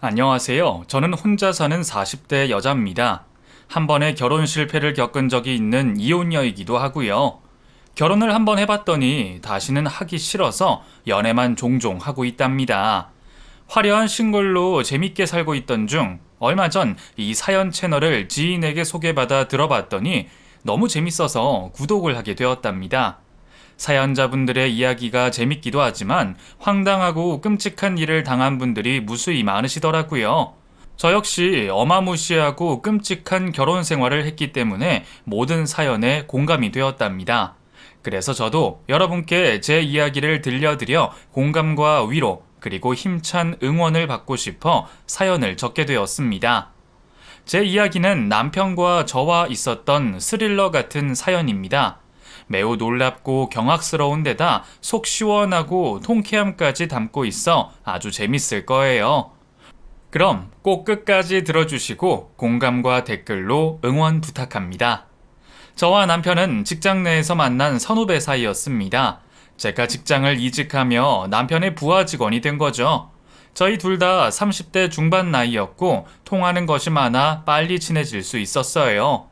안녕하세요. 저는 혼자 사는 40대 여자입니다. 한 번의 결혼 실패를 겪은 적이 있는 이혼녀이기도 하고요. 결혼을 한번 해봤더니 다시는 하기 싫어서 연애만 종종 하고 있답니다. 화려한 싱글로 재밌게 살고 있던 중 얼마 전 이 사연 채널을 지인에게 소개받아 들어봤더니 너무 재밌어서 구독을 하게 되었답니다. 사연자분들의 이야기가 재밌기도 하지만 황당하고 끔찍한 일을 당한 분들이 무수히 많으시더라고요. 저 역시 어마무시하고 끔찍한 결혼 생활을 했기 때문에 모든 사연에 공감이 되었답니다. 그래서 저도 여러분께 제 이야기를 들려드려 공감과 위로 그리고 힘찬 응원을 받고 싶어 사연을 적게 되었습니다. 제 이야기는 남편과 저와 있었던 스릴러 같은 사연입니다. 매우 놀랍고 경악스러운 데다 속 시원하고 통쾌함까지 담고 있어 아주 재밌을 거예요. 그럼 꼭 끝까지 들어주시고 공감과 댓글로 응원 부탁합니다. 저와 남편은 직장 내에서 만난 선후배 사이였습니다. 제가 직장을 이직하며 남편의 부하 직원이 된 거죠. 저희 둘 다 30대 중반 나이였고 통하는 것이 많아 빨리 친해질 수 있었어요.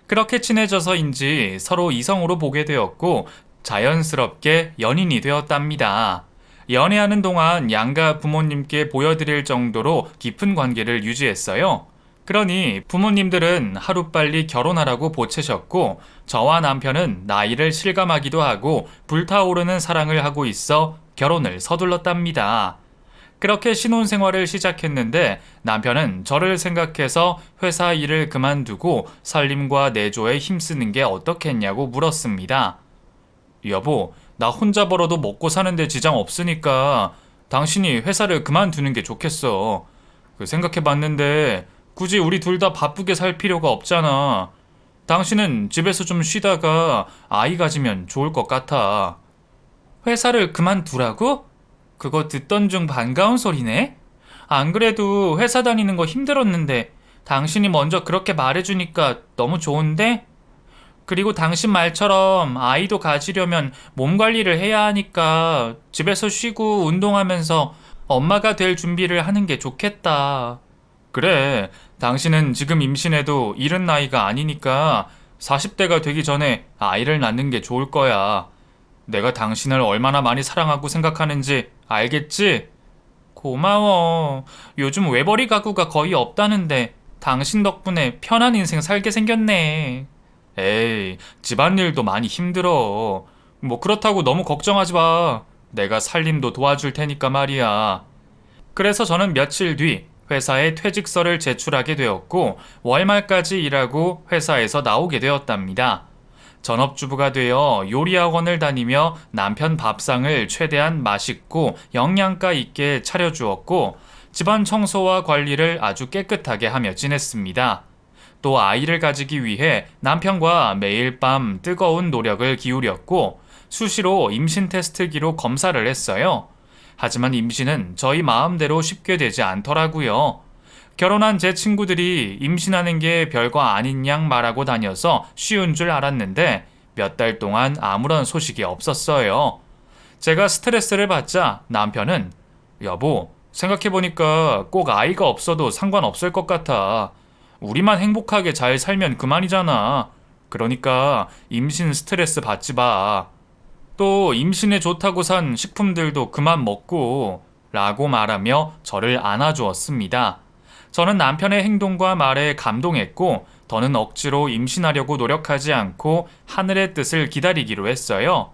그렇게 친해져서인지 서로 이성으로 보게 되었고 자연스럽게 연인이 되었답니다. 연애하는 동안 양가 부모님께 보여드릴 정도로 깊은 관계를 유지했어요. 그러니 부모님들은 하루빨리 결혼하라고 보채셨고 저와 남편은 나이를 실감하기도 하고 불타오르는 사랑을 하고 있어 결혼을 서둘렀답니다. 그렇게 신혼생활을 시작했는데 남편은 저를 생각해서 회사 일을 그만두고 살림과 내조에 힘쓰는 게 어떻겠냐고 물었습니다. 여보, 나 혼자 벌어도 먹고 사는데 지장 없으니까 당신이 회사를 그만두는 게 좋겠어. 생각해봤는데 굳이 우리 둘 다 바쁘게 살 필요가 없잖아. 당신은 집에서 좀 쉬다가 아이 가지면 좋을 것 같아. 회사를 그만두라고? 그거 듣던 중 반가운 소리네? 안 그래도 회사 다니는 거 힘들었는데 당신이 먼저 그렇게 말해주니까 너무 좋은데? 그리고 당신 말처럼 아이도 가지려면 몸 관리를 해야 하니까 집에서 쉬고 운동하면서 엄마가 될 준비를 하는 게 좋겠다. 그래, 당신은 지금 임신해도 이른 나이가 아니니까 40대가 되기 전에 아이를 낳는 게 좋을 거야. 내가 당신을 얼마나 많이 사랑하고 생각하는지 알겠지? 고마워. 요즘 외벌이 가구가 거의 없다는데 당신 덕분에 편한 인생 살게 생겼네. 에이, 집안일도 많이 힘들어. 뭐 그렇다고 너무 걱정하지 마. 내가 살림도 도와줄 테니까 말이야. 그래서 저는 며칠 뒤 회사에 퇴직서를 제출하게 되었고 월말까지 일하고 회사에서 나오게 되었답니다. 전업주부가 되어 요리학원을 다니며 남편 밥상을 최대한 맛있고 영양가 있게 차려주었고 집안 청소와 관리를 아주 깨끗하게 하며 지냈습니다. 또 아이를 가지기 위해 남편과 매일 밤 뜨거운 노력을 기울였고 수시로 임신 테스트기로 검사를 했어요. 하지만 임신은 저희 마음대로 쉽게 되지 않더라고요. 결혼한 제 친구들이 임신하는 게 별거 아닌 양 말하고 다녀서 쉬운 줄 알았는데 몇 달 동안 아무런 소식이 없었어요. 제가 스트레스를 받자 남편은 여보, 생각해보니까 꼭 아이가 없어도 상관없을 것 같아. 우리만 행복하게 잘 살면 그만이잖아. 그러니까 임신 스트레스 받지 마. 또 임신에 좋다고 산 식품들도 그만 먹고 라고 말하며 저를 안아주었습니다. 저는 남편의 행동과 말에 감동했고 더는 억지로 임신하려고 노력하지 않고 하늘의 뜻을 기다리기로 했어요.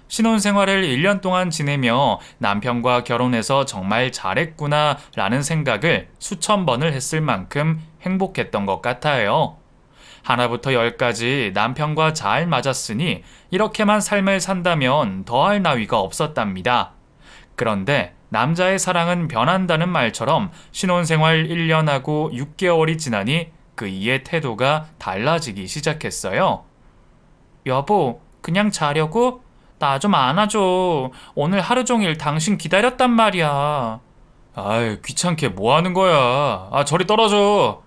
신혼생활을 1년 동안 지내며 남편과 결혼해서 정말 잘했구나 라는 생각을 수천 번을 했을 만큼 행복했던 것 같아요. 하나부터 열까지 남편과 잘 맞았으니 이렇게만 삶을 산다면 더할 나위가 없었답니다. 그런데 남자의 사랑은 변한다는 말처럼 신혼생활 1년하고 6개월이 지나니 그 이의 태도가 달라지기 시작했어요. 여보, 그냥 자려고? 나 좀 안아줘. 오늘 하루 종일 당신 기다렸단 말이야. 아이, 귀찮게 뭐 하는 거야. 아, 저리 떨어져.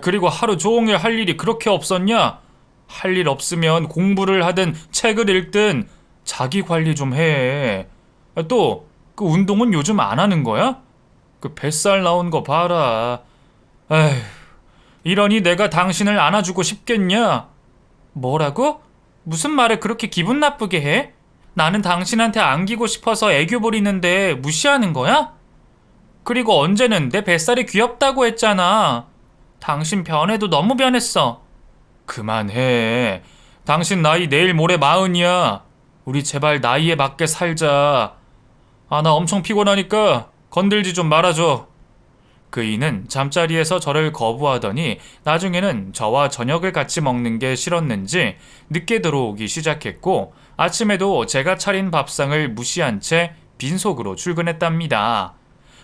그리고 하루 종일 할 일이 그렇게 없었냐? 할 일 없으면 공부를 하든 책을 읽든 자기 관리 좀 해. 또, 그 운동은 요즘 안 하는 거야? 그 뱃살 나온 거 봐라. 에휴, 이러니 내가 당신을 안아주고 싶겠냐? 뭐라고? 무슨 말을 그렇게 기분 나쁘게 해? 나는 당신한테 안기고 싶어서 애교 부리는데 무시하는 거야? 그리고 언제는 내 뱃살이 귀엽다고 했잖아. 당신 변해도 너무 변했어. 그만해. 당신 나이 내일 모레 40이야. 우리 제발 나이에 맞게 살자. 아, 나 엄청 피곤하니까 건들지 좀 말아줘. 그이는 잠자리에서 저를 거부하더니 나중에는 저와 저녁을 같이 먹는 게 싫었는지 늦게 들어오기 시작했고 아침에도 제가 차린 밥상을 무시한 채 빈속으로 출근했답니다.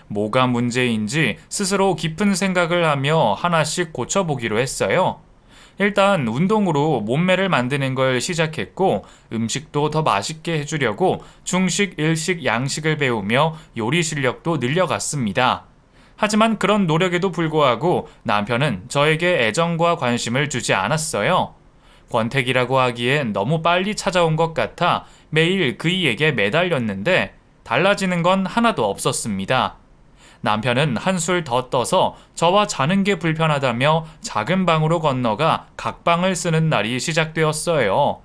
뭐가 문제인지 스스로 깊은 생각을 하며 하나씩 고쳐보기로 했어요. 일단 운동으로 몸매를 만드는 걸 시작했고 음식도 더 맛있게 해주려고 중식, 일식, 양식을 배우며 요리 실력도 늘려갔습니다. 하지만 그런 노력에도 불구하고 남편은 저에게 애정과 관심을 주지 않았어요. 권태기라고 하기엔 너무 빨리 찾아온 것 같아 매일 그이에게 매달렸는데 달라지는 건 하나도 없었습니다. 남편은 한술 더 떠서 저와 자는 게 불편하다며 작은 방으로 건너가 각방을 쓰는 날이 시작되었어요.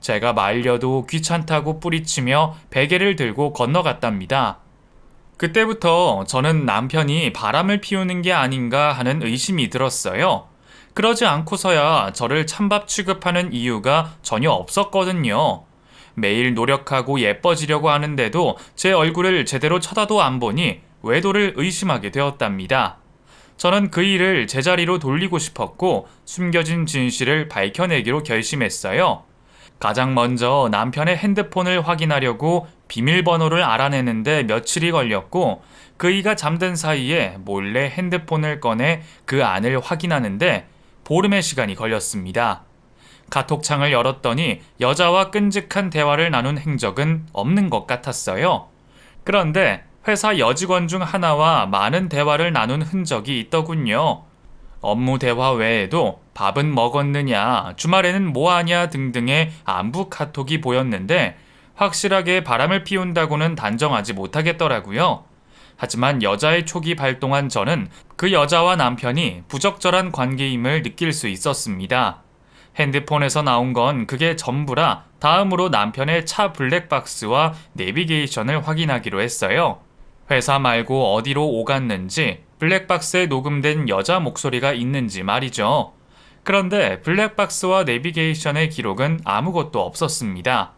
제가 말려도 귀찮다고 뿌리치며 베개를 들고 건너갔답니다. 그때부터 저는 남편이 바람을 피우는 게 아닌가 하는 의심이 들었어요. 그러지 않고서야 저를 찬밥 취급하는 이유가 전혀 없었거든요. 매일 노력하고 예뻐지려고 하는데도 제 얼굴을 제대로 쳐다도 안 보니 외도를 의심하게 되었답니다. 저는 그 일을 제자리로 돌리고 싶었고 숨겨진 진실을 밝혀내기로 결심했어요. 가장 먼저 남편의 핸드폰을 확인하려고 비밀번호를 알아내는데 며칠이 걸렸고 그이가 잠든 사이에 몰래 핸드폰을 꺼내 그 안을 확인하는데 보름의 시간이 걸렸습니다. 카톡창을 열었더니 여자와 끈적한 대화를 나눈 행적은 없는 것 같았어요. 그런데 회사 여직원 중 하나와 많은 대화를 나눈 흔적이 있더군요. 업무 대화 외에도 밥은 먹었느냐, 주말에는 뭐하냐 등등의 안부 카톡이 보였는데 확실하게 바람을 피운다고는 단정하지 못하겠더라고요. 하지만 여자의 촉이 발동한 저는 그 여자와 남편이 부적절한 관계임을 느낄 수 있었습니다. 핸드폰에서 나온 건 그게 전부라 다음으로 남편의 차 블랙박스와 내비게이션을 확인하기로 했어요. 회사 말고 어디로 오갔는지, 블랙박스에 녹음된 여자 목소리가 있는지 말이죠. 그런데 블랙박스와 내비게이션의 기록은 아무것도 없었습니다.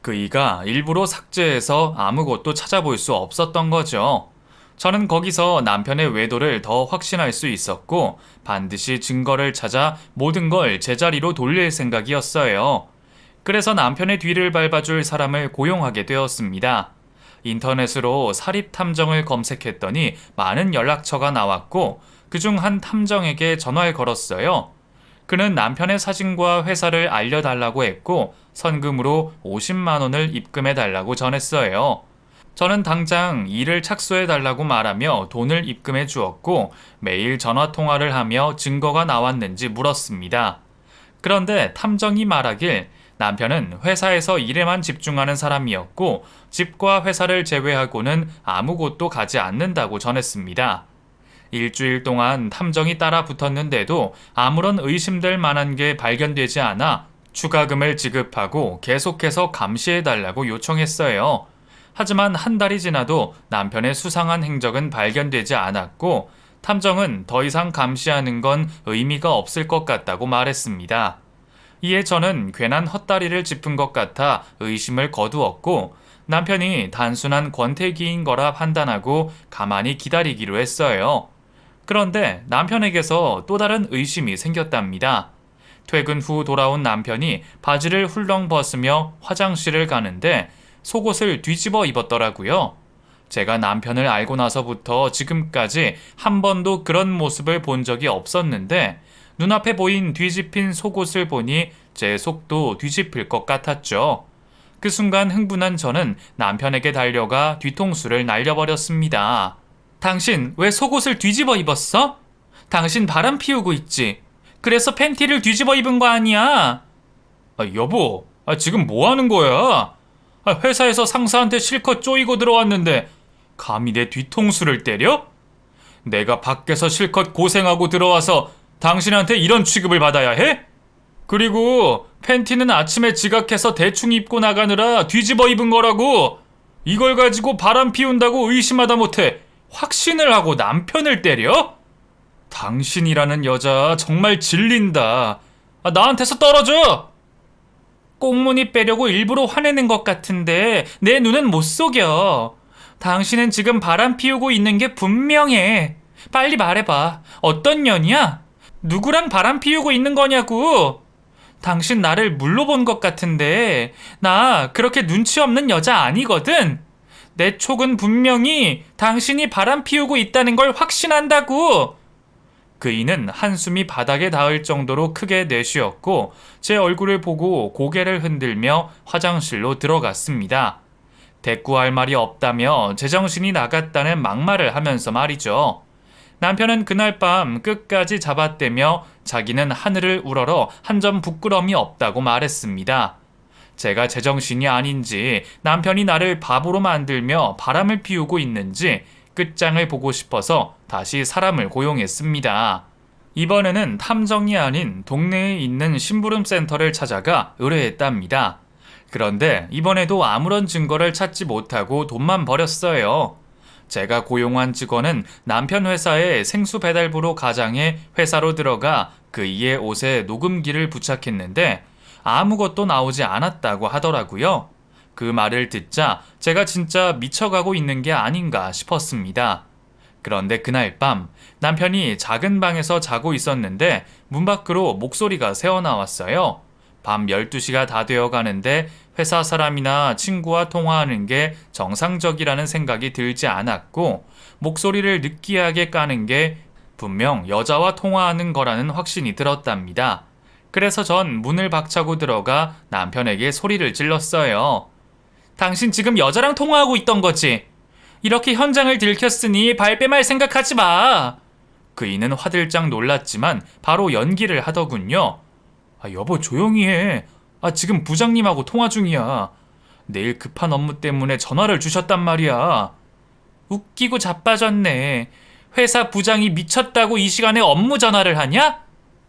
그이가 일부러 삭제해서 아무것도 찾아볼 수 없었던 거죠. 저는 거기서 남편의 외도를 더 확신할 수 있었고 반드시 증거를 찾아 모든 걸 제자리로 돌릴 생각이었어요. 그래서 남편의 뒤를 밟아줄 사람을 고용하게 되었습니다. 인터넷으로 사립 탐정을 검색했더니 많은 연락처가 나왔고 그중 한 탐정에게 전화를 걸었어요. 그는 남편의 사진과 회사를 알려달라고 했고 선금으로 50만 원을 입금해달라고 전했어요. 저는 당장 일을 착수해달라고 말하며 돈을 입금해 주었고 매일 전화통화를 하며 증거가 나왔는지 물었습니다. 그런데 탐정이 말하길 남편은 회사에서 일에만 집중하는 사람이었고 집과 회사를 제외하고는 아무곳도 가지 않는다고 전했습니다. 일주일 동안 탐정이 따라 붙었는데도 아무런 의심될 만한 게 발견되지 않아 추가금을 지급하고 계속해서 감시해달라고 요청했어요. 하지만 한 달이 지나도 남편의 수상한 행적은 발견되지 않았고 탐정은 더 이상 감시하는 건 의미가 없을 것 같다고 말했습니다. 이에 저는 괜한 헛다리를 짚은 것 같아 의심을 거두었고 남편이 단순한 권태기인 거라 판단하고 가만히 기다리기로 했어요. 그런데 남편에게서 또 다른 의심이 생겼답니다. 퇴근 후 돌아온 남편이 바지를 훌렁 벗으며 화장실을 가는데 속옷을 뒤집어 입었더라고요. 제가 남편을 알고 나서부터 지금까지 한 번도 그런 모습을 본 적이 없었는데 눈앞에 보인 뒤집힌 속옷을 보니 제 속도 뒤집힐 것 같았죠. 그 순간 흥분한 저는 남편에게 달려가 뒤통수를 날려버렸습니다. 당신 왜 속옷을 뒤집어 입었어? 당신 바람 피우고 있지. 그래서 팬티를 뒤집어 입은 거 아니야? 여보, 지금 뭐 하는 거야? 회사에서 상사한테 실컷 쪼이고 들어왔는데 감히 내 뒤통수를 때려? 내가 밖에서 실컷 고생하고 들어와서 당신한테 이런 취급을 받아야 해? 그리고 팬티는 아침에 지각해서 대충 입고 나가느라 뒤집어 입은 거라고. 이걸 가지고 바람 피운다고 의심하다 못해 확신을 하고 남편을 때려? 당신이라는 여자 정말 질린다. 나한테서 떨어져! 꽁무니 빼려고 일부러 화내는 것 같은데 내 눈은 못 속여. 당신은 지금 바람 피우고 있는 게 분명해. 빨리 말해봐. 어떤 년이야? 누구랑 바람 피우고 있는 거냐고. 당신 나를 물로 본 것 같은데 나 그렇게 눈치 없는 여자 아니거든. 내 촉은 분명히 당신이 바람 피우고 있다는 걸 확신한다고. 그이는 한숨이 바닥에 닿을 정도로 크게 내쉬었고 제 얼굴을 보고 고개를 흔들며 화장실로 들어갔습니다. 대꾸할 말이 없다며 제정신이 나갔다는 막말을 하면서 말이죠. 남편은 그날 밤 끝까지 잡아떼며 자기는 하늘을 우러러 한 점 부끄러움이 없다고 말했습니다. 제가 제정신이 아닌지 남편이 나를 바보로 만들며 바람을 피우고 있는지 끝장을 보고 싶어서 다시 사람을 고용했습니다. 이번에는 탐정이 아닌 동네에 있는 심부름 센터를 찾아가 의뢰했답니다. 그런데 이번에도 아무런 증거를 찾지 못하고 돈만 버렸어요. 제가 고용한 직원은 남편 회사의 생수 배달부로 가장해 회사로 들어가 그이의 옷에 녹음기를 부착했는데 아무것도 나오지 않았다고 하더라고요. 그 말을 듣자 제가 진짜 미쳐가고 있는 게 아닌가 싶었습니다. 그런데 그날 밤 남편이 작은 방에서 자고 있었는데 문 밖으로 목소리가 새어나왔어요. 밤 12시가 다 되어 가는데 회사 사람이나 친구와 통화하는 게 정상적이라는 생각이 들지 않았고 목소리를 느끼하게 까는 게 분명 여자와 통화하는 거라는 확신이 들었답니다. 그래서 전 문을 박차고 들어가 남편에게 소리를 질렀어요. 당신 지금 여자랑 통화하고 있던 거지? 이렇게 현장을 들켰으니 발뺌할 생각하지 마. 그이는 화들짝 놀랐지만 바로 연기를 하더군요. 여보 조용히 해. 지금 부장님하고 통화 중이야. 내일 급한 업무 때문에 전화를 주셨단 말이야. 웃기고 자빠졌네. 회사 부장이 미쳤다고 이 시간에 업무 전화를 하냐?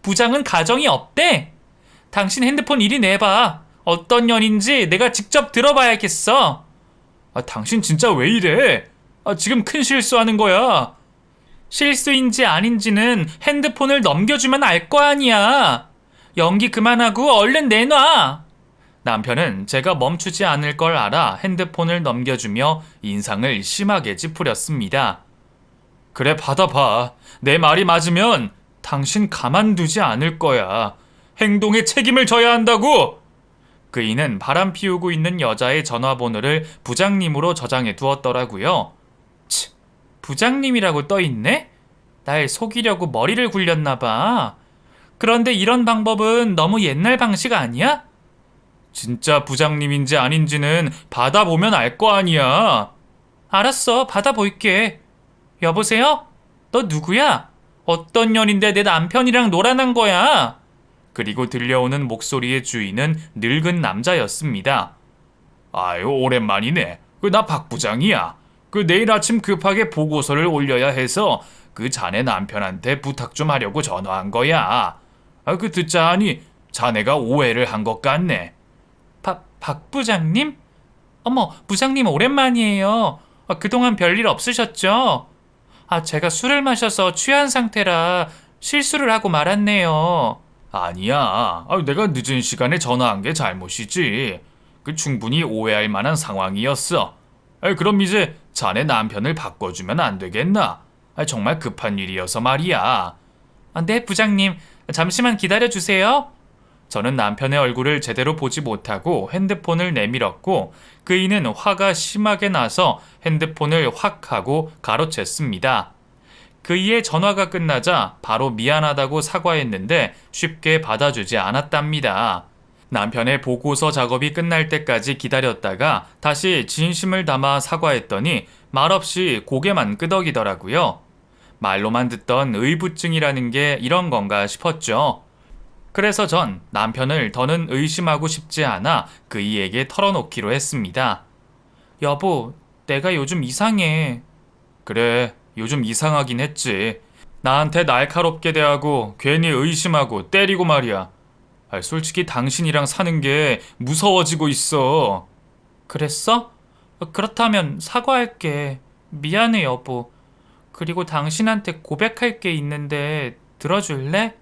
부장은 가정이 없대. 당신 핸드폰 이리 내봐. 어떤 년인지 내가 직접 들어봐야겠어. 당신 진짜 왜 이래? 지금 큰 실수하는 거야. 실수인지 아닌지는 핸드폰을 넘겨주면 알 거 아니야. 연기 그만하고 얼른 내놔. 남편은 제가 멈추지 않을 걸 알아 핸드폰을 넘겨주며 인상을 심하게 찌푸렸습니다. 그래 받아봐. 내 말이 맞으면 당신 가만두지 않을 거야. 행동에 책임을 져야 한다고. 그이는 바람 피우고 있는 여자의 전화번호를 부장님으로 저장해 두었더라고요. 치, 부장님이라고 떠있네? 날 속이려고 머리를 굴렸나 봐. 그런데 이런 방법은 너무 옛날 방식 아니야? 진짜 부장님인지 아닌지는 받아보면 알 거 아니야. 알았어, 받아볼게. 여보세요? 너 누구야? 어떤 년인데 내 남편이랑 놀아난 거야? 그리고 들려오는 목소리의 주인은 늙은 남자였습니다. 아유, 오랜만이네. 나 박 부장이야. 내일 아침 급하게 보고서를 올려야 해서 자네 남편한테 부탁 좀 하려고 전화한 거야. 듣자 하니 자네가 오해를 한 것 같네. 박 부장님? 어머, 부장님 오랜만이에요. 그동안 별일 없으셨죠? 제가 술을 마셔서 취한 상태라 실수를 하고 말았네요. 아니야. 내가 늦은 시간에 전화한 게 잘못이지. 충분히 오해할 만한 상황이었어. 그럼 이제 자네 남편을 바꿔주면 안 되겠나? 정말 급한 일이어서 말이야. 네, 부장님. 잠시만 기다려주세요. 저는 남편의 얼굴을 제대로 보지 못하고 핸드폰을 내밀었고 그이는 화가 심하게 나서 핸드폰을 확 하고 가로챘습니다. 그이의 전화가 끝나자 바로 미안하다고 사과했는데 쉽게 받아주지 않았답니다. 남편의 보고서 작업이 끝날 때까지 기다렸다가 다시 진심을 담아 사과했더니 말없이 고개만 끄덕이더라고요. 말로만 듣던 의부증이라는 게 이런 건가 싶었죠. 그래서 전 남편을 더는 의심하고 싶지 않아 그이에게 털어놓기로 했습니다. 여보, 내가 요즘 이상해. 그래, 요즘 이상하긴 했지. 나한테 날카롭게 대하고 괜히 의심하고 때리고 말이야. 솔직히 당신이랑 사는 게 무서워지고 있어. 그랬어? 그렇다면 사과할게. 미안해, 여보. 그리고 당신한테 고백할 게 있는데 들어줄래?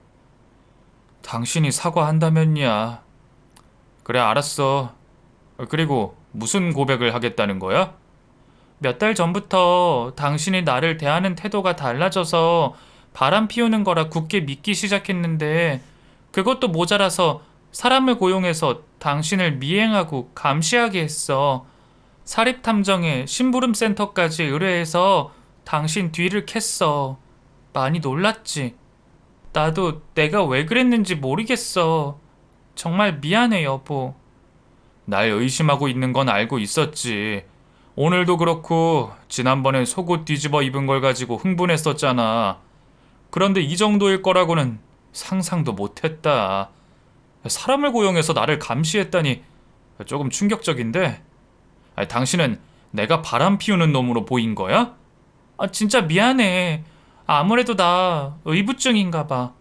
당신이 사과한다면야. 그래, 알았어. 그리고 무슨 고백을 하겠다는 거야? 몇 달 전부터 당신이 나를 대하는 태도가 달라져서 바람 피우는 거라 굳게 믿기 시작했는데 그것도 모자라서 사람을 고용해서 당신을 미행하고 감시하게 했어. 사립탐정에 심부름센터까지 의뢰해서 당신 뒤를 캤어. 많이 놀랐지? 나도 내가 왜 그랬는지 모르겠어. 정말 미안해, 여보. 날 의심하고 있는 건 알고 있었지. 오늘도 그렇고 지난번엔 속옷 뒤집어 입은 걸 가지고 흥분했었잖아. 그런데 이 정도일 거라고는 상상도 못했다. 사람을 고용해서 나를 감시했다니 조금 충격적인데. 당신은 내가 바람 피우는 놈으로 보인 거야? 진짜 미안해. 아무래도 나 의부증인가 봐.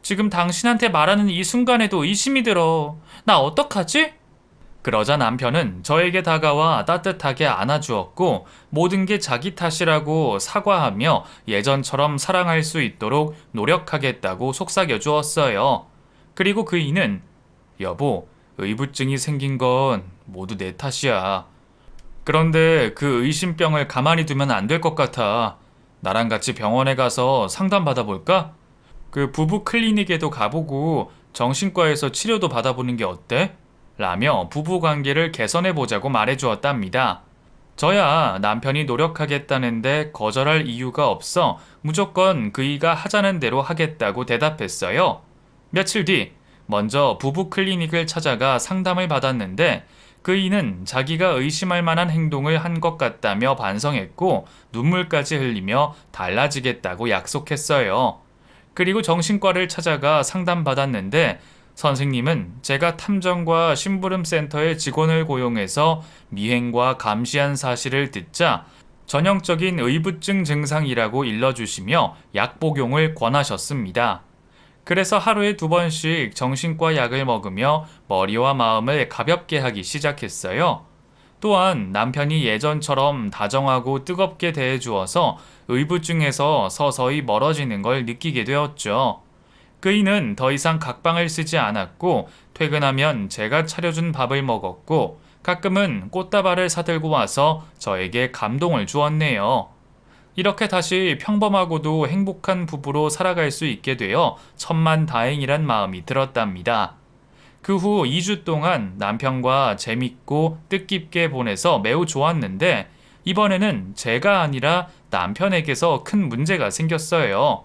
지금 당신한테 말하는 이 순간에도 의심이 들어. 나 어떡하지? 그러자 남편은 저에게 다가와 따뜻하게 안아주었고 모든 게 자기 탓이라고 사과하며 예전처럼 사랑할 수 있도록 노력하겠다고 속삭여 주었어요. 그리고 그이는 여보, 의부증이 생긴 건 모두 내 탓이야. 그런데 그 의심병을 가만히 두면 안 될 것 같아. 나랑 같이 병원에 가서 상담받아 볼까? 그 부부 클리닉에도 가보고 정신과에서 치료도 받아보는 게 어때? 라며 부부 관계를 개선해 보자고 말해 주었답니다. 저야 남편이 노력하겠다는데 거절할 이유가 없어 무조건 그이가 하자는 대로 하겠다고 대답했어요. 며칠 뒤 먼저 부부 클리닉을 찾아가 상담을 받았는데 그이는 자기가 의심할 만한 행동을 한 것 같다며 반성했고 눈물까지 흘리며 달라지겠다고 약속했어요. 그리고 정신과를 찾아가 상담받았는데 선생님은 제가 탐정과 심부름센터의 직원을 고용해서 미행과 감시한 사실을 듣자 전형적인 의부증 증상이라고 일러주시며 약 복용을 권하셨습니다. 그래서 하루에 2번씩 정신과 약을 먹으며 머리와 마음을 가볍게 하기 시작했어요. 또한 남편이 예전처럼 다정하고 뜨겁게 대해주어서 의부증에서 서서히 멀어지는 걸 느끼게 되었죠. 그이는 더 이상 각방을 쓰지 않았고 퇴근하면 제가 차려준 밥을 먹었고 가끔은 꽃다발을 사들고 와서 저에게 감동을 주었네요. 이렇게 다시 평범하고도 행복한 부부로 살아갈 수 있게 되어 천만다행이란 마음이 들었답니다. 그 후 2주 동안 남편과 재밌고 뜻깊게 보내서 매우 좋았는데 이번에는 제가 아니라 남편에게서 큰 문제가 생겼어요.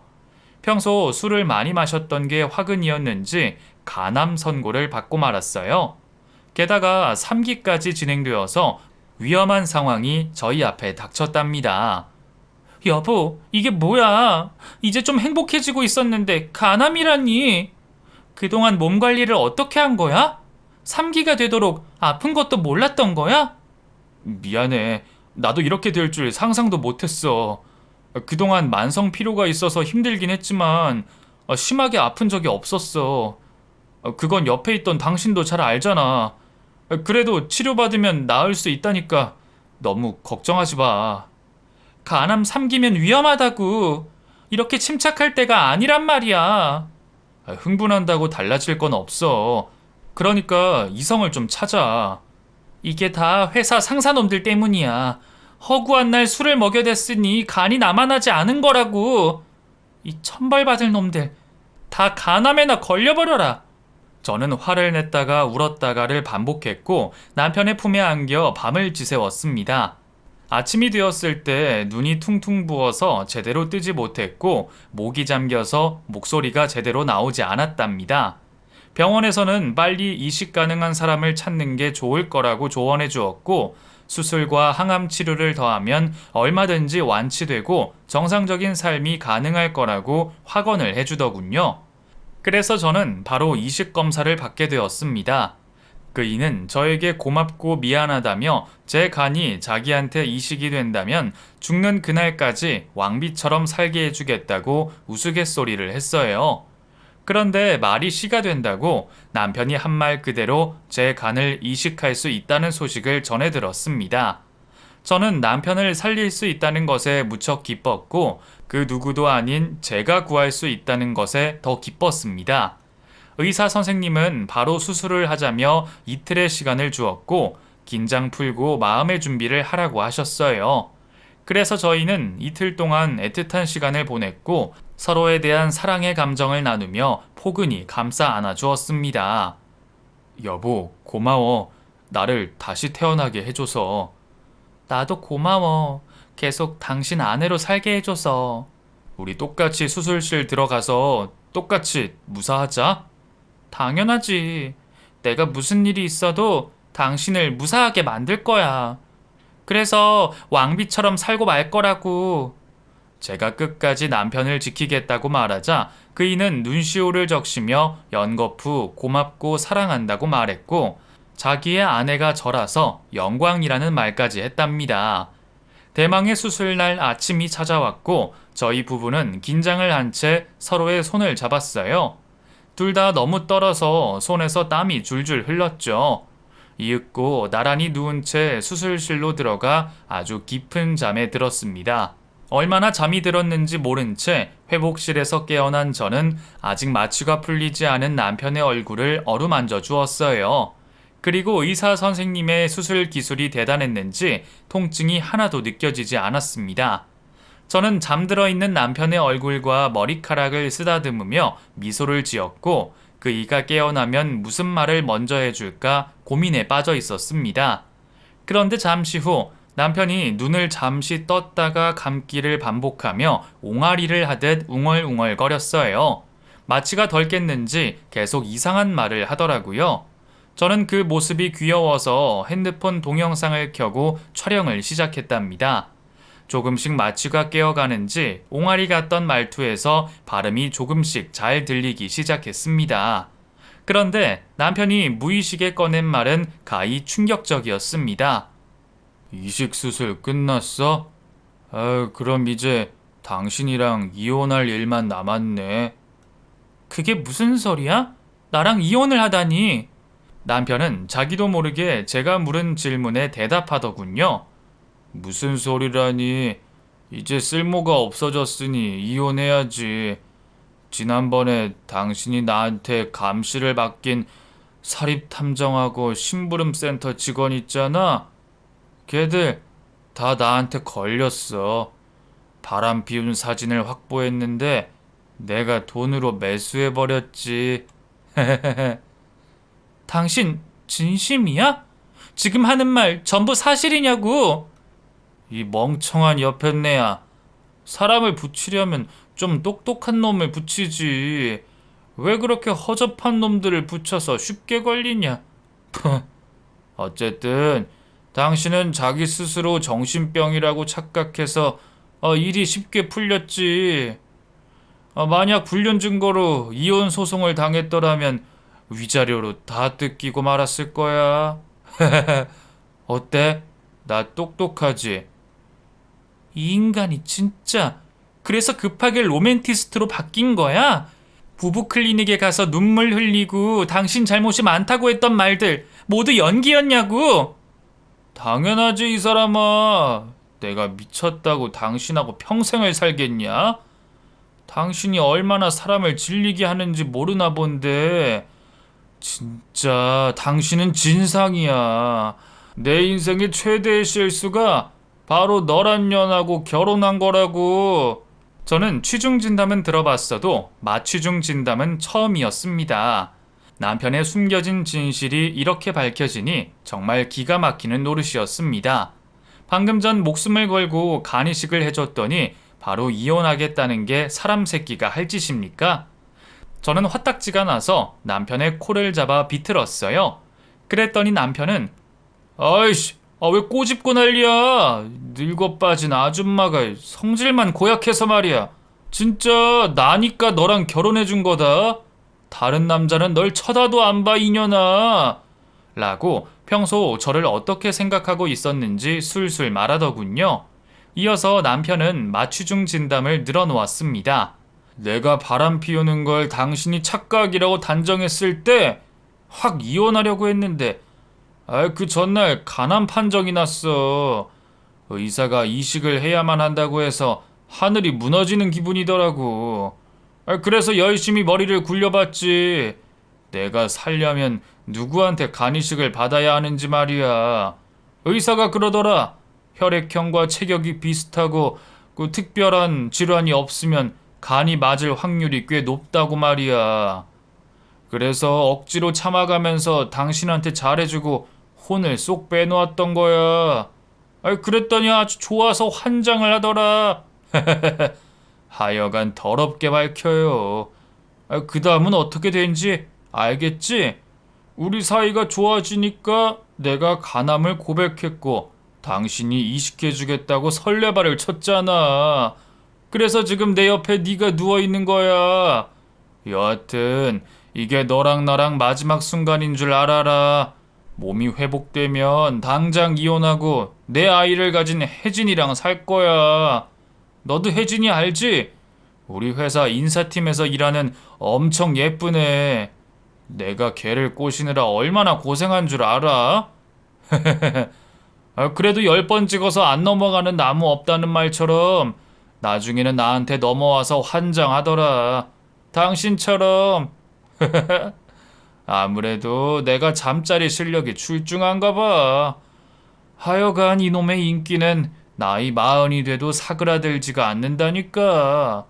평소 술을 많이 마셨던 게 화근이었는지 간암 선고를 받고 말았어요. 게다가 3기까지 진행되어서 위험한 상황이 저희 앞에 닥쳤답니다. 여보, 이게 뭐야? 이제 좀 행복해지고 있었는데 간암이라니? 그동안 몸 관리를 어떻게 한 거야? 3기가 되도록 아픈 것도 몰랐던 거야? 미안해. 나도 이렇게 될 줄 상상도 못했어. 그동안 만성 피로가 있어서 힘들긴 했지만 심하게 아픈 적이 없었어. 그건 옆에 있던 당신도 잘 알잖아. 그래도 치료받으면 나을 수 있다니까 너무 걱정하지 마. 간암 3기면 위험하다고. 이렇게 침착할 때가 아니란 말이야. 흥분한다고 달라질 건 없어. 그러니까 이성을 좀 찾아. 이게 다 회사 상사놈들 때문이야. 허구한 날 술을 먹여댔으니 간이 남아나지 않은 거라고. 이 천벌받을 놈들 다 간암에나 걸려버려라. 저는 화를 냈다가 울었다가를 반복했고 남편의 품에 안겨 밤을 지새웠습니다. 아침이 되었을 때 눈이 퉁퉁 부어서 제대로 뜨지 못했고 목이 잠겨서 목소리가 제대로 나오지 않았답니다. 병원에서는 빨리 이식 가능한 사람을 찾는 게 좋을 거라고 조언해 주었고 수술과 항암 치료를 더하면 얼마든지 완치되고 정상적인 삶이 가능할 거라고 확언을 해주더군요. 그래서 저는 바로 이식 검사를 받게 되었습니다. 그이는 저에게 고맙고 미안하다며 제 간이 자기한테 이식이 된다면 죽는 그날까지 왕비처럼 살게 해주겠다고 우스갯소리를 했어요. 그런데 말이 씨가 된다고 남편이 한 말 그대로 제 간을 이식할 수 있다는 소식을 전해 들었습니다. 저는 남편을 살릴 수 있다는 것에 무척 기뻤고 그 누구도 아닌 제가 구할 수 있다는 것에 더 기뻤습니다. 의사 선생님은 바로 수술을 하자며 이틀의 시간을 주었고 긴장 풀고 마음의 준비를 하라고 하셨어요. 그래서 저희는 이틀 동안 애틋한 시간을 보냈고 서로에 대한 사랑의 감정을 나누며 포근히 감싸 안아 주었습니다. 여보, 고마워. 나를 다시 태어나게 해줘서. 나도 고마워. 계속 당신 아내로 살게 해줘서. 우리 똑같이 수술실 들어가서 똑같이 무사하자. 당연하지. 내가 무슨 일이 있어도 당신을 무사하게 만들 거야. 그래서 왕비처럼 살고 말 거라고. 제가 끝까지 남편을 지키겠다고 말하자 그이는 눈시울을 적시며 연거푸 고맙고 사랑한다고 말했고 자기의 아내가 저라서 영광이라는 말까지 했답니다. 대망의 수술날 아침이 찾아왔고 저희 부부는 긴장을 한 채 서로의 손을 잡았어요. 둘 다 너무 떨어서 손에서 땀이 줄줄 흘렀죠. 이윽고 나란히 누운 채 수술실로 들어가 아주 깊은 잠에 들었습니다. 얼마나 잠이 들었는지 모른 채 회복실에서 깨어난 저는 아직 마취가 풀리지 않은 남편의 얼굴을 어루만져 주었어요. 그리고 의사 선생님의 수술 기술이 대단했는지 통증이 하나도 느껴지지 않았습니다. 저는 잠들어 있는 남편의 얼굴과 머리카락을 쓰다듬으며 미소를 지었고 그이가 깨어나면 무슨 말을 먼저 해줄까 고민에 빠져 있었습니다. 그런데 잠시 후 남편이 눈을 잠시 떴다가 감기를 반복하며 옹알이를 하듯 웅얼웅얼거렸어요. 마취가 덜 깼는지 계속 이상한 말을 하더라고요. 저는 그 모습이 귀여워서 핸드폰 동영상을 켜고 촬영을 시작했답니다. 조금씩 마취가 깨어가는지 옹알이 같던 말투에서 발음이 조금씩 잘 들리기 시작했습니다. 그런데 남편이 무의식에 꺼낸 말은 가히 충격적이었습니다. 이식 수술 끝났어? 그럼 이제 당신이랑 이혼할 일만 남았네. 그게 무슨 소리야? 나랑 이혼을 하다니. 남편은 자기도 모르게 제가 물은 질문에 대답하더군요. 무슨 소리라니. 이제 쓸모가 없어졌으니 이혼해야지. 지난번에 당신이 나한테 감시를 맡긴 사립탐정하고 심부름센터 직원 있잖아. 걔들 다 나한테 걸렸어. 바람 피운 사진을 확보했는데 내가 돈으로 매수해버렸지. 당신 진심이야? 지금 하는 말 전부 사실이냐고? 이 멍청한 여편네야. 사람을 붙이려면 좀 똑똑한 놈을 붙이지. 왜 그렇게 허접한 놈들을 붙여서 쉽게 걸리냐? 어쨌든 당신은 자기 스스로 정신병이라고 착각해서 일이 쉽게 풀렸지. 만약 불륜 증거로 이혼 소송을 당했더라면 위자료로 다 뜯기고 말았을 거야. 어때? 나 똑똑하지? 이 인간이 진짜. 그래서 급하게 로맨티스트로 바뀐 거야? 부부 클리닉에 가서 눈물 흘리고 당신 잘못이 많다고 했던 말들 모두 연기였냐고? 당연하지, 이 사람아. 내가 미쳤다고 당신하고 평생을 살겠냐? 당신이 얼마나 사람을 질리게 하는지 모르나 본데. 진짜 당신은 진상이야. 내 인생의 최대의 실수가 바로 너란 년하고 결혼한 거라고. 저는 취중 진담은 들어봤어도 마취중 진담은 처음이었습니다. 남편의 숨겨진 진실이 이렇게 밝혀지니 정말 기가 막히는 노릇이었습니다. 방금 전 목숨을 걸고 간이식을 해줬더니 바로 이혼하겠다는 게 사람 새끼가 할 짓입니까? 저는 화딱지가 나서 남편의 코를 잡아 비틀었어요. 그랬더니 남편은 아이씨, 왜 꼬집고 난리야? 늙어 빠진 아줌마가 성질만 고약해서 말이야. 진짜 나니까 너랑 결혼해준 거다. 다른 남자는 널 쳐다도 안 봐, 이년아. 라고 평소 저를 어떻게 생각하고 있었는지 술술 말하더군요. 이어서 남편은 마취중 진담을 늘어놓았습니다. 내가 바람 피우는 걸 당신이 착각이라고 단정했을 때 확 이혼하려고 했는데 그 전날 간암 판정이 났어. 의사가 이식을 해야만 한다고 해서 하늘이 무너지는 기분이더라고. 그래서 열심히 머리를 굴려봤지. 내가 살려면 누구한테 간이식을 받아야 하는지 말이야. 의사가 그러더라. 혈액형과 체격이 비슷하고 그 특별한 질환이 없으면 간이 맞을 확률이 꽤 높다고 말이야. 그래서 억지로 참아가면서 당신한테 잘해주고 혼을 쏙 빼놓았던 거야. 그랬더니 아주 좋아서 환장을 하더라. 하여간 더럽게 밝혀요. 그 다음은 어떻게 된지 알겠지? 우리 사이가 좋아지니까 내가 간암을 고백했고 당신이 이식해주겠다고 설레발을 쳤잖아. 그래서 지금 내 옆에 네가 누워있는 거야. 여하튼 이게 너랑 나랑 마지막 순간인 줄 알아라. 몸이 회복되면 당장 이혼하고 내 아이를 가진 혜진이랑 살 거야. 너도 혜진이 알지? 우리 회사 인사팀에서 일하는 엄청 예쁜 애. 내가 걔를 꼬시느라 얼마나 고생한 줄 알아? 그래도 10번 찍어서 안 넘어가는 나무 없다는 말처럼 나중에는 나한테 넘어와서 환장하더라. 당신처럼. 아무래도 내가 잠자리 실력이 출중한가 봐. 하여간 이놈의 인기는 나이 40이 돼도 사그라들지가 않는다니까.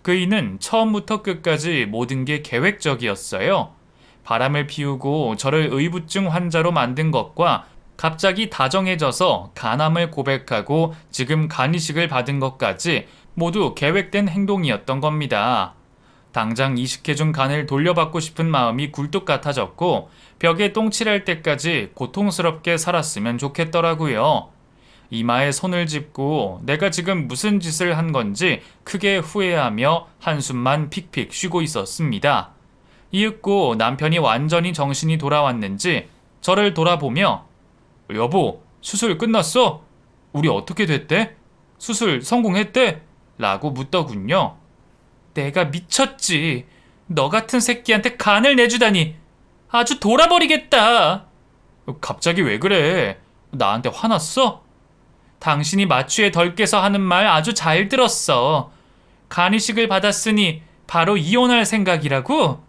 그이는 처음부터 끝까지 모든 게 계획적이었어요. 바람을 피우고 저를 의부증 환자로 만든 것과 갑자기 다정해져서 간암을 고백하고 지금 간이식을 받은 것까지 모두 계획된 행동이었던 겁니다. 당장 이식해준 간을 돌려받고 싶은 마음이 굴뚝 같아졌고 벽에 똥칠할 때까지 고통스럽게 살았으면 좋겠더라고요. 이마에 손을 짚고 내가 지금 무슨 짓을 한 건지 크게 후회하며 한숨만 픽픽 쉬고 있었습니다. 이윽고 남편이 완전히 정신이 돌아왔는지 저를 돌아보며 여보, 수술 끝났어? 우리 어떻게 됐대? 수술 성공했대? 라고 묻더군요. 내가 미쳤지. 너 같은 새끼한테 간을 내주다니. 아주 돌아버리겠다. 갑자기 왜 그래? 나한테 화났어? 당신이 마취에 덜 깨서 하는 말 아주 잘 들었어. 간이식을 받았으니 바로 이혼할 생각이라고?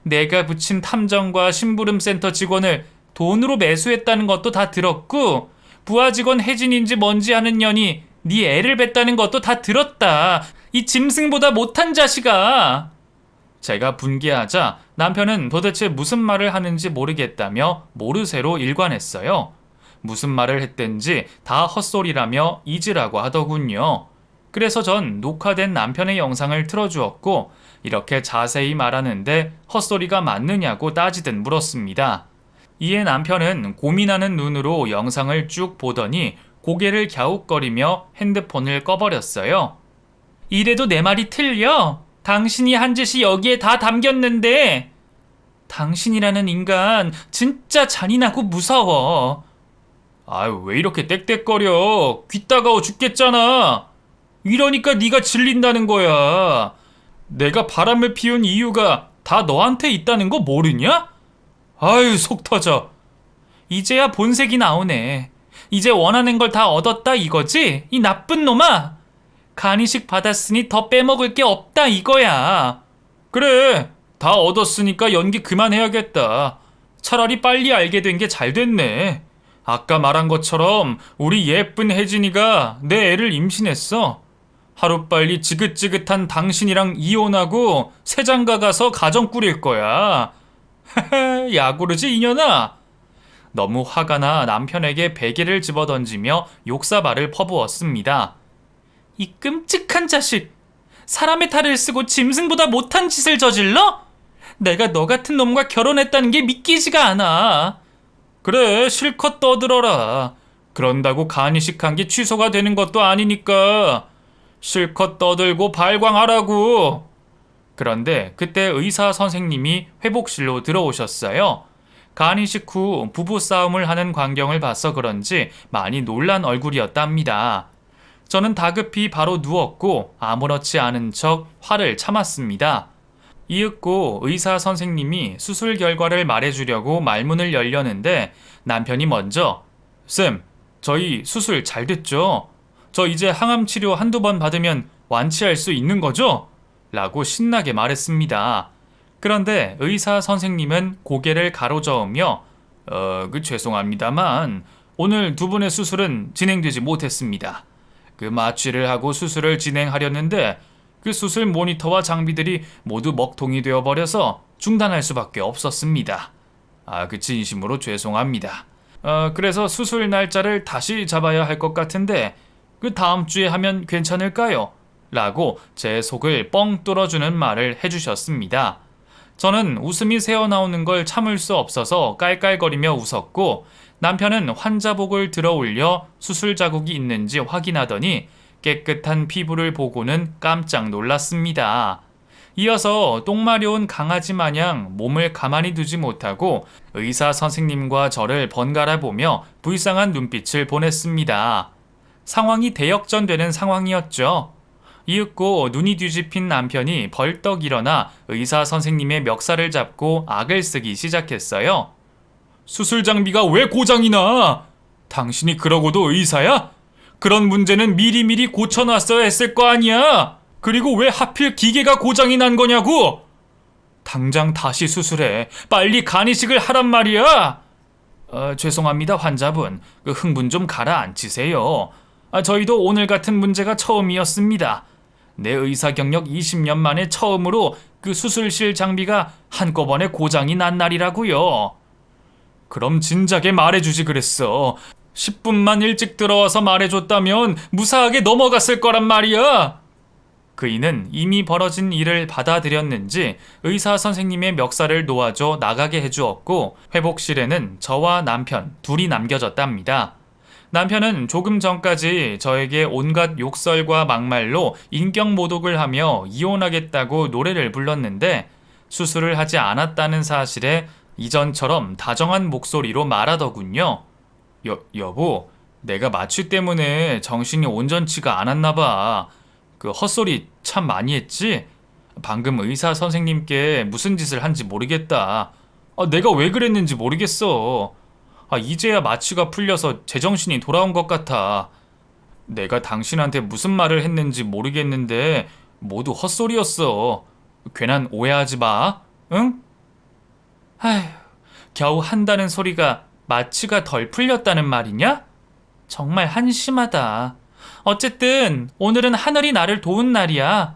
내가 붙인 탐정과 심부름센터 직원을 돈으로 매수했다는 것도 다 들었고 부하 직원 혜진인지 뭔지 아는 년이 네 애를 뱉다는 것도 다 들었다. 이 짐승보다 못한 자식아. 제가 분개하자 남편은 도대체 무슨 말을 하는지 모르겠다며 모르쇠로 일관했어요. 무슨 말을 했든지 다 헛소리라며 잊으라고 하더군요. 그래서 전 녹화된 남편의 영상을 틀어주었고 이렇게 자세히 말하는데 헛소리가 맞느냐고 따지듯 물었습니다. 이에 남편은 고민하는 눈으로 영상을 쭉 보더니 고개를 갸웃거리며 핸드폰을 꺼버렸어요. 이래도 내 말이 틀려? 당신이 한 짓이 여기에 다 담겼는데. 당신이라는 인간 진짜 잔인하고 무서워. 아유, 왜 이렇게 떽떽거려? 귀 따가워 죽겠잖아. 이러니까 네가 질린다는 거야. 내가 바람을 피운 이유가 다 너한테 있다는 거 모르냐? 아유, 속 터져. 이제야 본색이 나오네. 이제 원하는 걸 다 얻었다 이거지? 이 나쁜 놈아. 간이식 받았으니 더 빼먹을 게 없다 이거야. 그래, 다 얻었으니까 연기 그만해야겠다. 차라리 빨리 알게 된 게 잘 됐네. 아까 말한 것처럼 우리 예쁜 혜진이가 내 애를 임신했어. 하루빨리 지긋지긋한 당신이랑 이혼하고 새장가 가서 가정 꾸릴 거야. 야구르지 이년아. 너무 화가 나 남편에게 베개를 집어던지며 욕사발을 퍼부었습니다. 이 끔찍한 자식. 사람의 탈을 쓰고 짐승보다 못한 짓을 저질러? 내가 너 같은 놈과 결혼했다는 게 믿기지가 않아. 그래, 실컷 떠들어라. 그런다고 간이식한 게 취소가 되는 것도 아니니까 실컷 떠들고 발광하라고. 그런데 그때 의사 선생님이 회복실로 들어오셨어요. 간이식 후 부부싸움을 하는 광경을 봐서 그런지 많이 놀란 얼굴이었답니다. 저는 다급히 바로 누웠고 아무렇지 않은 척 화를 참았습니다. 이윽고 의사 선생님이 수술 결과를 말해주려고 말문을 열려는데 남편이 먼저 쌤, 저희 수술 잘 됐죠? 저 이제 항암 치료 한두 번 받으면 완치할 수 있는 거죠? 라고 신나게 말했습니다. 그런데 의사 선생님은 고개를 가로저으며 죄송합니다만 오늘 두 분의 수술은 진행되지 못했습니다. 그 마취를 하고 수술을 진행하려는데 그 수술 모니터와 장비들이 모두 먹통이 되어버려서 중단할 수밖에 없었습니다. 진심으로 죄송합니다. 그래서 수술 날짜를 다시 잡아야 할 것 같은데 그 다음 주에 하면 괜찮을까요? 라고 제 속을 뻥 뚫어주는 말을 해주셨습니다. 저는 웃음이 새어나오는 걸 참을 수 없어서 깔깔거리며 웃었고 남편은 환자복을 들어 올려 수술 자국이 있는지 확인하더니 깨끗한 피부를 보고는 깜짝 놀랐습니다. 이어서 똥 마려운 강아지 마냥 몸을 가만히 두지 못하고 의사 선생님과 저를 번갈아 보며 불쌍한 눈빛을 보냈습니다. 상황이 대역전되는 상황이었죠. 이윽고 눈이 뒤집힌 남편이 벌떡 일어나 의사 선생님의 멱살을 잡고 악을 쓰기 시작했어요. 수술 장비가 왜 고장이 나? 당신이 그러고도 의사야? 그런 문제는 미리미리 고쳐놨어야 했을 거 아니야? 그리고 왜 하필 기계가 고장이 난 거냐고? 당장 다시 수술해. 빨리 간이식을 하란 말이야. 죄송합니다, 환자분. 그 흥분 좀 가라앉히세요. 저희도 오늘 같은 문제가 처음이었습니다. 내 의사 경력 20년 만에 처음으로 그 수술실 장비가 한꺼번에 고장이 난 날이라고요. 그럼 진작에 말해주지 그랬어. 10분만 일찍 들어와서 말해줬다면 무사하게 넘어갔을 거란 말이야. 그이는 이미 벌어진 일을 받아들였는지 의사 선생님의 멱살을 놓아줘 나가게 해주었고 회복실에는 저와 남편 둘이 남겨졌답니다. 남편은 조금 전까지 저에게 온갖 욕설과 막말로 인격 모독을 하며 이혼하겠다고 노래를 불렀는데 수술을 하지 않았다는 사실에 이전처럼 다정한 목소리로 말하더군요. 여보, 내가 마취 때문에 정신이 온전치가 않았나 봐. 그 헛소리 참 많이 했지? 방금 의사 선생님께 무슨 짓을 한지 모르겠다. 내가 왜 그랬는지 모르겠어. 이제야 마취가 풀려서 제정신이 돌아온 것 같아. 내가 당신한테 무슨 말을 했는지 모르겠는데 모두 헛소리였어. 괜한 오해하지 마. 응? 아휴, 겨우 한다는 소리가 마취가 덜 풀렸다는 말이냐? 정말 한심하다. 어쨌든 오늘은 하늘이 나를 도운 날이야.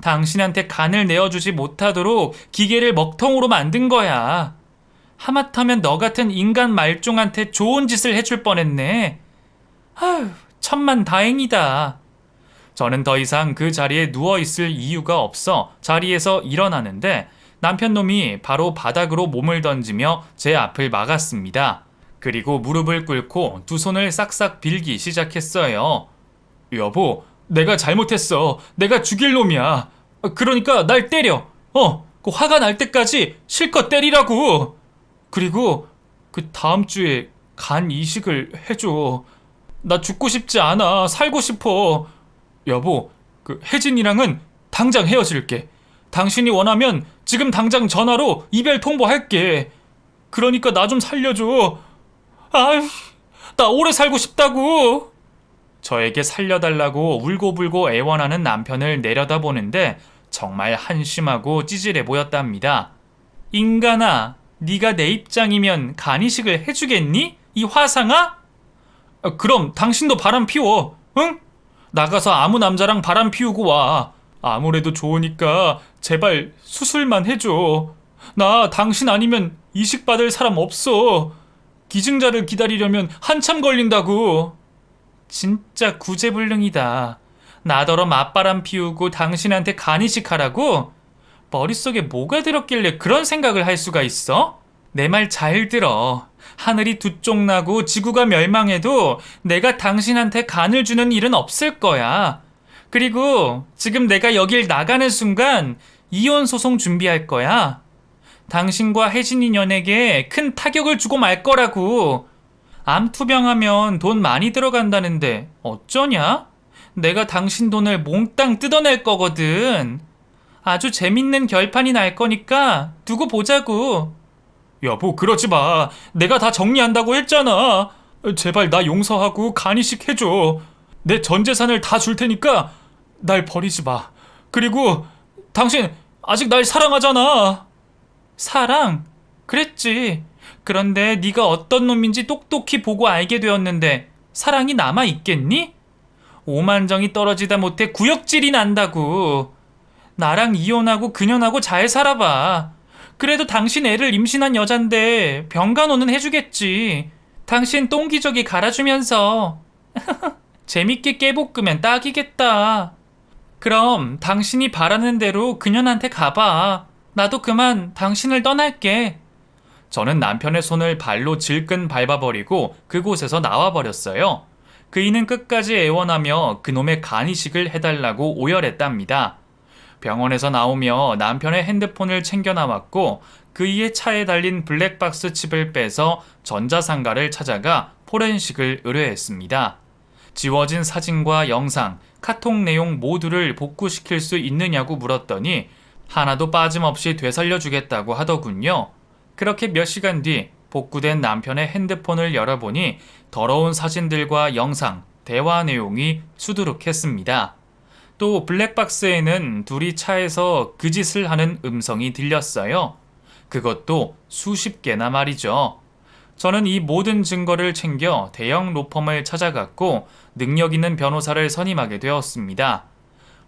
당신한테 간을 내어주지 못하도록 기계를 먹통으로 만든 거야. 하마터면 너 같은 인간 말종한테 좋은 짓을 해줄 뻔했네. 아휴, 천만 다행이다. 저는 더 이상 그 자리에 누워있을 이유가 없어 자리에서 일어나는데 남편 놈이 바로 바닥으로 몸을 던지며 제 앞을 막았습니다. 그리고 무릎을 꿇고 두 손을 싹싹 빌기 시작했어요. 여보, 내가 잘못했어. 내가 죽일 놈이야. 그러니까 날 때려. 그 화가 날 때까지 실컷 때리라고. 그리고 그 다음 주에 간 이식을 해줘. 나 죽고 싶지 않아. 살고 싶어. 여보, 그 혜진이랑은 당장 헤어질게. 당신이 원하면 지금 당장 전화로 이별 통보할게. 그러니까 나 좀 살려줘. 아휴, 나 오래 살고 싶다고. 저에게 살려달라고 울고불고 애원하는 남편을 내려다보는데 정말 한심하고 찌질해 보였답니다. 인간아, 네가 내 입장이면 간이식을 해주겠니? 이 화상아? 그럼 당신도 바람 피워. 응? 나가서 아무 남자랑 바람 피우고 와. 아무래도 좋으니까 제발 수술만 해줘. 나 당신 아니면 이식받을 사람 없어. 기증자를 기다리려면 한참 걸린다고. 진짜 구제불능이다. 나더러 맞바람 피우고 당신한테 간이식하라고? 머릿속에 뭐가 들었길래 그런 생각을 할 수가 있어? 내 말 잘 들어. 하늘이 두 쪽 나고 지구가 멸망해도 내가 당신한테 간을 주는 일은 없을 거야. 그리고 지금 내가 여길 나가는 순간 이혼 소송 준비할 거야. 당신과 혜진이 년에게 큰 타격을 주고 말 거라고. 암 투병하면 돈 많이 들어간다는데 어쩌냐? 내가 당신 돈을 몽땅 뜯어낼 거거든. 아주 재밌는 결판이 날 거니까 두고 보자고. 여보, 그러지 마. 내가 다 정리한다고 했잖아. 제발 나 용서하고 간이식 해줘. 내 전 재산을 다 줄 테니까 날 버리지 마. 그리고 당신 아직 날 사랑하잖아. 사랑? 그랬지. 그런데 네가 어떤 놈인지 똑똑히 보고 알게 되었는데 사랑이 남아있겠니? 오만정이 떨어지다 못해 구역질이 난다고. 나랑 이혼하고 그년하고 잘 살아봐. 그래도 당신 애를 임신한 여잔데 병간호는 해주겠지. 당신 똥기저귀 갈아주면서. 재밌게 깨볶으면 딱이겠다. 그럼 당신이 바라는 대로 그년한테 가봐. 나도 그만 당신을 떠날게. 저는 남편의 손을 발로 질끈 밟아버리고 그곳에서 나와버렸어요. 그이는 끝까지 애원하며 그놈의 간이식을 해달라고 오열했답니다. 병원에서 나오며 남편의 핸드폰을 챙겨 나왔고 그이의 차에 달린 블랙박스 칩을 빼서 전자상가를 찾아가 포렌식을 의뢰했습니다. 지워진 사진과 영상, 카톡 내용 모두를 복구시킬 수 있느냐고 물었더니 하나도 빠짐없이 되살려주겠다고 하더군요. 그렇게 몇 시간 뒤 복구된 남편의 핸드폰을 열어보니 더러운 사진들과 영상, 대화 내용이 수두룩했습니다. 또 블랙박스에는 둘이 차에서 그 짓을 하는 음성이 들렸어요. 그것도 수십 개나 말이죠. 저는 이 모든 증거를 챙겨 대형 로펌을 찾아갔고 능력 있는 변호사를 선임하게 되었습니다.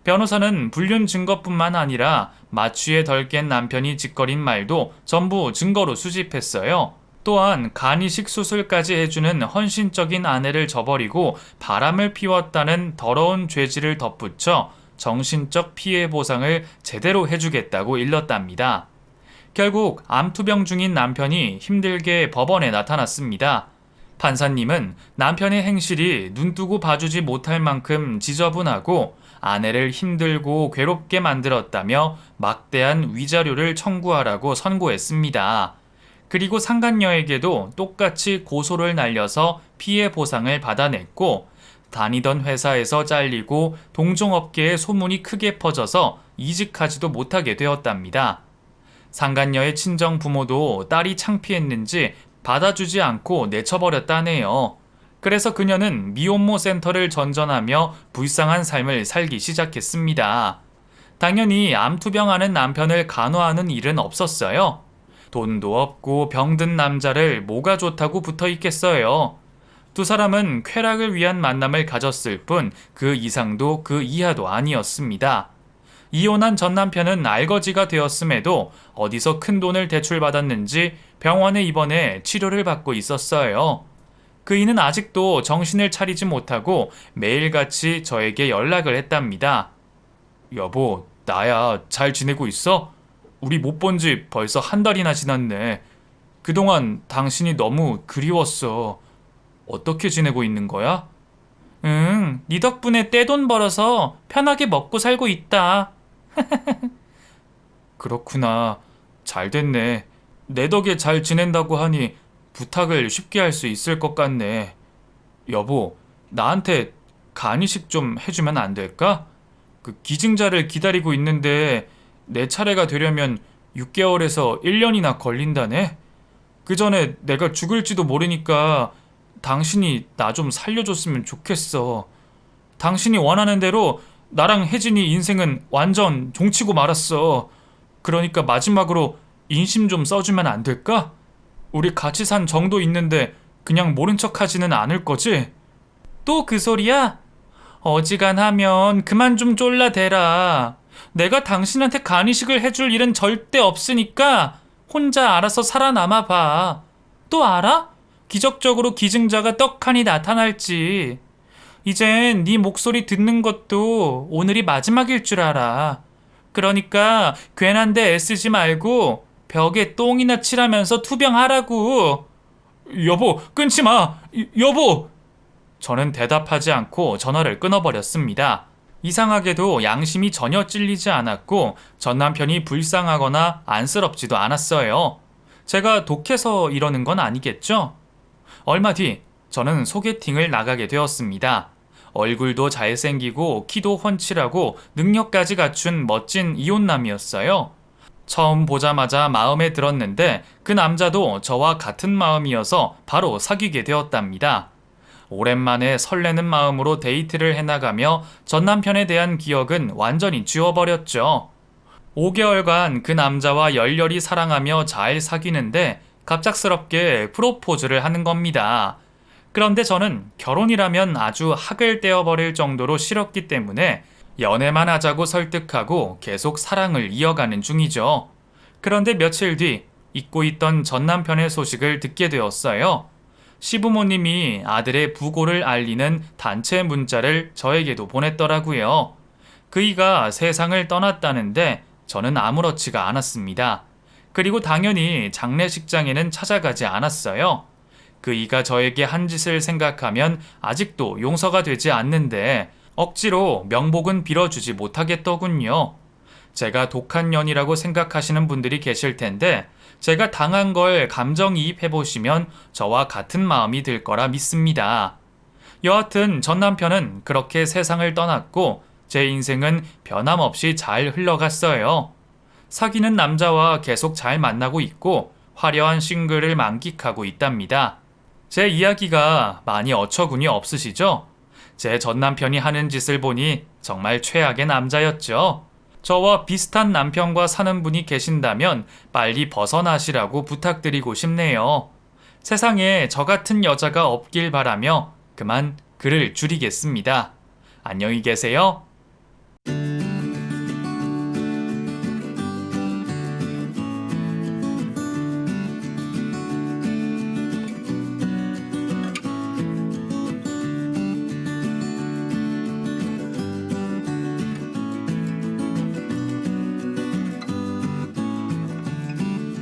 변호사는 불륜 증거뿐만 아니라 마취에 덜 깬 남편이 짓거린 말도 전부 증거로 수집했어요. 또한 간이식 수술까지 해주는 헌신적인 아내를 저버리고 바람을 피웠다는 더러운 죄질을 덧붙여 정신적 피해 보상을 제대로 해주겠다고 일렀답니다. 결국 암투병 중인 남편이 힘들게 법원에 나타났습니다. 판사님은 남편의 행실이 눈뜨고 봐주지 못할 만큼 지저분하고 아내를 힘들고 괴롭게 만들었다며 막대한 위자료를 청구하라고 선고했습니다. 그리고 상간녀에게도 똑같이 고소를 날려서 피해 보상을 받아냈고 다니던 회사에서 잘리고 동종업계에 소문이 크게 퍼져서 이직하지도 못하게 되었답니다. 상간녀의 친정 부모도 딸이 창피했는지 받아주지 않고 내쳐버렸다네요. 그래서 그녀는 미혼모 센터를 전전하며 불쌍한 삶을 살기 시작했습니다. 당연히 암투병하는 남편을 간호하는 일은 없었어요. 돈도 없고 병든 남자를 뭐가 좋다고 붙어 있겠어요. 두 사람은 쾌락을 위한 만남을 가졌을 뿐 그 이상도 그 이하도 아니었습니다. 이혼한 전 남편은 알거지가 되었음에도 어디서 큰 돈을 대출받았는지 병원에 입원해 치료를 받고 있었어요. 그이는 아직도 정신을 차리지 못하고 매일같이 저에게 연락을 했답니다. 여보, 나야 잘 지내고 있어? 우리 못 본 지 벌써 한 달이나 지났네. 그동안 당신이 너무 그리웠어. 어떻게 지내고 있는 거야? 응, 네 덕분에 떼돈 벌어서 편하게 먹고 살고 있다. 그렇구나. 잘 됐네. 내 덕에 잘 지낸다고 하니 부탁을 쉽게 할 수 있을 것 같네. 여보, 나한테 간이식 좀 해주면 안 될까? 그 기증자를 기다리고 있는데 내 차례가 되려면 6개월에서 1년이나 걸린다네. 그 전에 내가 죽을지도 모르니까 당신이 나 좀 살려줬으면 좋겠어. 당신이 원하는 대로 나랑 혜진이 인생은 완전 종치고 말았어. 그러니까 마지막으로 인심 좀 써주면 안 될까? 우리 같이 산 정도 있는데 그냥 모른 척 하지는 않을 거지? 또 그 소리야? 어지간하면 그만 좀 쫄라대라. 내가 당신한테 간이식을 해줄 일은 절대 없으니까 혼자 알아서 살아남아 봐. 또 알아? 기적적으로 기증자가 떡하니 나타날지. 이젠 네 목소리 듣는 것도 오늘이 마지막일 줄 알아. 그러니까 괜한데 애쓰지 말고 벽에 똥이나 칠하면서 투병하라고. 여보, 끊지 마. 여보! 저는 대답하지 않고 전화를 끊어버렸습니다. 이상하게도 양심이 전혀 찔리지 않았고 전 남편이 불쌍하거나 안쓰럽지도 않았어요. 제가 독해서 이러는 건 아니겠죠? 얼마 뒤 저는 소개팅을 나가게 되었습니다. 얼굴도 잘생기고 키도 훤칠하고 능력까지 갖춘 멋진 이혼남이었어요. 처음 보자마자 마음에 들었는데 그 남자도 저와 같은 마음이어서 바로 사귀게 되었답니다. 오랜만에 설레는 마음으로 데이트를 해나가며 전 남편에 대한 기억은 완전히 지워버렸죠. 5개월간 그 남자와 열렬히 사랑하며 잘 사귀는데 갑작스럽게 프로포즈를 하는 겁니다. 그런데 저는 결혼이라면 아주 학을 떼어버릴 정도로 싫었기 때문에 연애만 하자고 설득하고 계속 사랑을 이어가는 중이죠. 그런데 며칠 뒤 잊고 있던 전 남편의 소식을 듣게 되었어요. 시부모님이 아들의 부고를 알리는 단체 문자를 저에게도 보냈더라고요. 그이가 세상을 떠났다는데 저는 아무렇지가 않았습니다. 그리고 당연히 장례식장에는 찾아가지 않았어요. 그이가 저에게 한 짓을 생각하면 아직도 용서가 되지 않는데 억지로 명복은 빌어주지 못하겠더군요. 제가 독한 년이라고 생각하시는 분들이 계실 텐데 제가 당한 걸 감정이입해보시면 저와 같은 마음이 들 거라 믿습니다. 여하튼 전 남편은 그렇게 세상을 떠났고 제 인생은 변함없이 잘 흘러갔어요. 사귀는 남자와 계속 잘 만나고 있고 화려한 싱글을 만끽하고 있답니다. 제 이야기가 많이 어처구니 없으시죠? 제 전 남편이 하는 짓을 보니 정말 최악의 남자였죠. 저와 비슷한 남편과 사는 분이 계신다면 빨리 벗어나시라고 부탁드리고 싶네요. 세상에 저 같은 여자가 없길 바라며 그만 글을 줄이겠습니다. 안녕히 계세요.